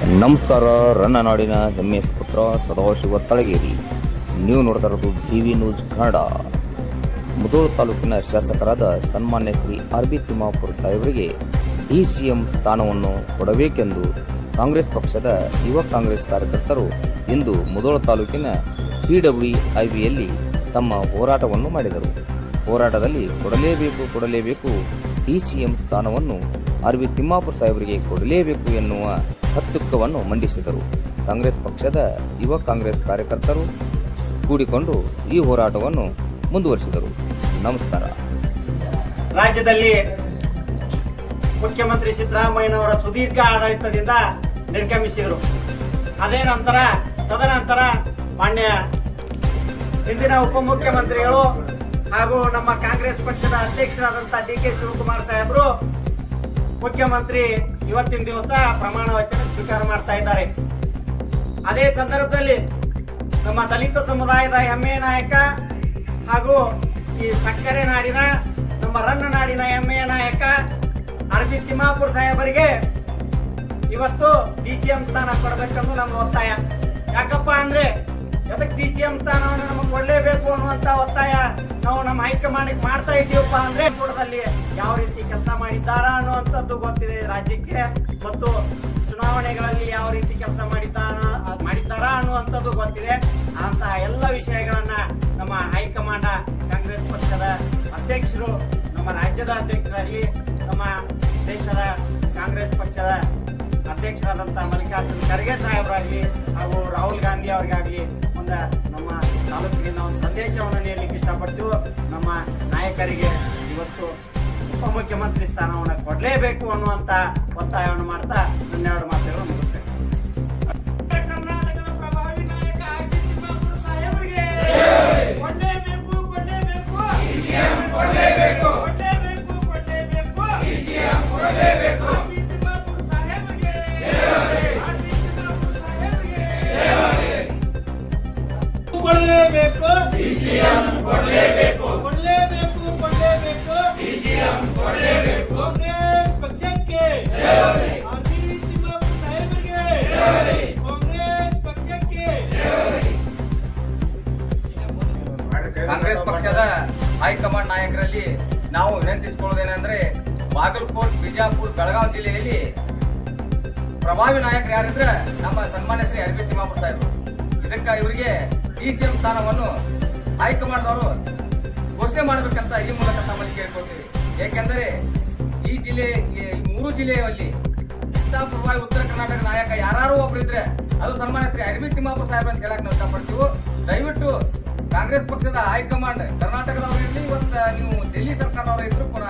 ನಮಸ್ಕಾರ. ರನ್ನನಾಡಿನ ಹೆಮ್ಮೆಯ ಪುತ್ರ ಸದಾಶಿವ ತಳಗೇರಿ. ನೀವು ನೋಡ್ತಾ ಇರೋದು ಟಿವಿ ನ್ಯೂಸ್ ಕನ್ನಡ. ಮುಧೋಳ ತಾಲೂಕಿನ ಶಾಸಕರಾದ ಸನ್ಮಾನ್ಯ ಶ್ರೀ ಆರ್.ಬಿ. ತಿಮ್ಮಾಪುರ ಸಾಹೇಬರಿಗೆ ಡಿಸಿಎಂ ಸ್ಥಾನವನ್ನು ಕೊಡಬೇಕೆಂದು ಕಾಂಗ್ರೆಸ್ ಪಕ್ಷದ ಯುವ ಕಾಂಗ್ರೆಸ್ ಕಾರ್ಯಕರ್ತರು ಇಂದು ಮುಧೋಳ ತಾಲೂಕಿನ TWIBಯಲ್ಲಿ ತಮ್ಮ ಹೋರಾಟವನ್ನು ಮಾಡಿದರು. ಹೋರಾಟದಲ್ಲಿ ಕೊಡಲೇಬೇಕು ಡಿಸಿಎಂ ಸ್ಥಾನವನ್ನು ಆರ್.ಬಿ. ತಿಮ್ಮಾಪುರ ಸಾಹೇಬರಿಗೆ ಕೊಡಲೇಬೇಕು ಎನ್ನುವ ಹತ್ತುಕ್ಕವನ್ನು ಮಂಡಿಸಿದರು. ಕಾಂಗ್ರೆಸ್ ಪಕ್ಷದ ಯುವ ಕಾಂಗ್ರೆಸ್ ಕಾರ್ಯಕರ್ತರು ಕೂಡಿಕೊಂಡು ಈ ಹೋರಾಟವನ್ನು ಮುಂದುವರಿಸಿದರು. ನಮಸ್ಕಾರ. ರಾಜ್ಯದಲ್ಲಿ ಮುಖ್ಯಮಂತ್ರಿ ಸಿದ್ದರಾಮಯ್ಯನವರ ಸುದೀರ್ಘ ಆಡಳಿತದಿಂದ ನಿರ್ಗಮಿಸಿದರು. ತದನಂತರ ಮಾನ್ಯ ಹಿಂದಿನ ಉಪಮುಖ್ಯಮಂತ್ರಿಗಳು ಹಾಗೂ ನಮ್ಮ ಕಾಂಗ್ರೆಸ್ ಪಕ್ಷದ ಅಧ್ಯಕ್ಷರಾದಂತಹ DK ಶಿವಕುಮಾರ್ ಸಾಹೇಬರು ಮುಖ್ಯಮಂತ್ರಿ ಇವತ್ತಿನ ದಿವಸ ಪ್ರಮಾಣ ವಚನ ಸ್ವೀಕಾರ ಮಾಡ್ತಾ ಇದ್ದಾರೆ. ಅದೇ ಸಂದರ್ಭದಲ್ಲಿ ನಮ್ಮ ದಲಿತ ಸಮುದಾಯದ ಹೆಮ್ಮೆಯ ನಾಯಕ ಹಾಗೂ ಈ ಸಕ್ಕರೆ ನಾಡಿನ ನಮ್ಮ ರನ್ನ ನಾಡಿನ ಹೆಮ್ಮೆಯ ನಾಯಕ ಆರ್.ಬಿ. ತಿಮ್ಮಾಪುರ ಸಾಹೇಬರಿಗೆ ಇವತ್ತು DCM ಸ್ಥಾನ ಕೊಡಬೇಕೆಂದು ನಮ್ಮ ಒತ್ತಾಯ. ಯಾಕಪ್ಪ ಅಂದ್ರೆ ಅದಕ್ಕೆ DCM ಸ್ಥಾನವನ್ನು ನಮಗೆ ಕೊಡಲೇಬೇಕು ಅನ್ನುವಂತ ಒತ್ತಾಯ ನಾವು ನಮ್ಮ ಹೈಕಮಾಂಡ್ ಮಾಡ್ತಾ ಇದ್ದೀವಪ್ಪ ಅಂದ್ರೆ ಕೂಡದಲ್ಲಿ ಯಾವ ರೀತಿ ಕೆಲಸ ಮಾಡಿದ್ದಾರಾ ಅನ್ನುವಂಥದ್ದು ಗೊತ್ತಿದೆ ರಾಜ್ಯಕ್ಕೆ, ಮತ್ತು ಚುನಾವಣೆಗಳಲ್ಲಿ ಯಾವ ರೀತಿ ಕೆಲಸ ಮಾಡಿದ್ದಾರಾ ಅನ್ನುವಂಥದ್ದು ಗೊತ್ತಿದೆ. ಅಂತ ಎಲ್ಲ ವಿಷಯಗಳನ್ನ ನಮ್ಮ ಹೈಕಮಾಂಡ್ ಕಾಂಗ್ರೆಸ್ ಪಕ್ಷದ ಅಧ್ಯಕ್ಷರು, ನಮ್ಮ ರಾಜ್ಯದ ಅಧ್ಯಕ್ಷರಾಗಲಿ, ನಮ್ಮ ದೇಶದ ಕಾಂಗ್ರೆಸ್ ಪಕ್ಷದ ಅಧ್ಯಕ್ಷರಾದಂತಹ ಮಲ್ಲಿಕಾರ್ಜುನ್ ಖರ್ಗೆ ಸಾಹೇಬರಾಗಲಿ ಹಾಗೂ ರಾಹುಲ್ ಗಾಂಧಿ ಅವ್ರಿಗಾಗಲಿ ನಮ್ಮ ತಾಲೂಕಿನಿಂದ ಒಂದು ಸಂದೇಶವನ್ನು ನೀಡಲಿಕ್ಕೆ ಇಷ್ಟಪಡ್ತೀವಿ. ನಮ್ಮ ನಾಯಕರಿಗೆ ಇವತ್ತು ಉಪಮುಖ್ಯಮಂತ್ರಿ ಸ್ಥಾನವನ್ನು ಕೊಡಲೇಬೇಕು ಅನ್ನುವಂತ ಒತ್ತಾಯವನ್ನು ಮಾಡ್ತಾ ಹನ್ನೆರಡು ಮಾತುಗಳನ್ನು ಮುಗಿಸ್ತೇವೆ. ಕರ್ನಾಟಕದ ಪ್ರಭಾವಿ ನಾಯಕ ಆರ್.ಬಿ. ತಿಮ್ಮಾಪುರ ಸಾಹೇಬರಿಗೆ ಕಾಂಗ್ರೆಸ್ ಪಕ್ಷಕ್ಕೆ ಆರ್.ಬಿ. ತಿಮ್ಮಾಪುರ ಸಾಹೇಬರಿಗೆ ಕಾಂಗ್ರೆಸ್ ಪಕ್ಷಕ್ಕೆ. ಕಾಂಗ್ರೆಸ್ ಪಕ್ಷದ ಹೈಕಮಾಂಡ್ ನಾಯಕರಲ್ಲಿ ನಾವು ವಿನಂತಿಸಿಕೊಳ್ಳುವುದೇನೆಂದ್ರೆ, ಬಾಗಲಕೋಟ್, ಬಿಜಾಪುರ, ಬೆಳಗಾವಿ ಜಿಲ್ಲೆಯಲ್ಲಿ ಪ್ರಭಾವಿ ನಾಯಕರು ಯಾರಿದ್ರೆ ನಮ್ಮ ಸನ್ಮಾನ್ಯ ಶ್ರೀ ಆರ್.ಬಿ. ತಿಮ್ಮಾಪುರ ಸಾಹೇಬರು. ಇದಕ್ಕೆ ಇವರಿಗೆ DCM ಸ್ಥಾನವನ್ನು ಹೈಕಮಾಂಡ್ ಘೋಷಣೆ ಮಾಡಬೇಕಂತ ಈ ಮೂಲಕ ತಮ್ಮಲ್ಲಿ ಕೇಳ್ಕೊಳ್ತೀವಿ. ಏಕೆಂದರೆ ಈ ಮೂರು ಜಿಲ್ಲೆಯಲ್ಲಿ ಪ್ರಭಾವಿ ಉತ್ತರ ಕರ್ನಾಟಕ ನಾಯಕ ಯಾರು ಒಬ್ರು ಇದ್ರೆ ಅದು ಸನ್ಮಾನ್ಯ ಶ್ರೀ ಆರ್.ಬಿ. ತಿಮ್ಮಾಪುರ ಸಾಹೇಬ್ ಅಂತ ಹೇಳಕ್ ನಾವು ಇಷ್ಟಪಡ್ತೀವಿ. ದಯವಿಟ್ಟು ಕಾಂಗ್ರೆಸ್ ಪಕ್ಷದ ಹೈಕಮಾಂಡ್ ಕರ್ನಾಟಕದವರು ಇರಲಿ, ಇವತ್ತು ನೀವು ಡೆಲ್ಲಿ ಸರ್ಕಾರದವರು ಇದ್ರು ಕೂಡ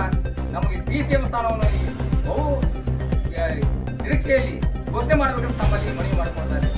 ನಮಗೆ DCM ಸ್ಥಾನವನ್ನು ಬಹು ನಿರೀಕ್ಷೆಯಲ್ಲಿ ಘೋಷಣೆ ಮಾಡಬೇಕಂತ ತಮ್ಮಲ್ಲಿ ಮನವಿ ಮಾಡಿಕೊಳ್ತಾರೆ.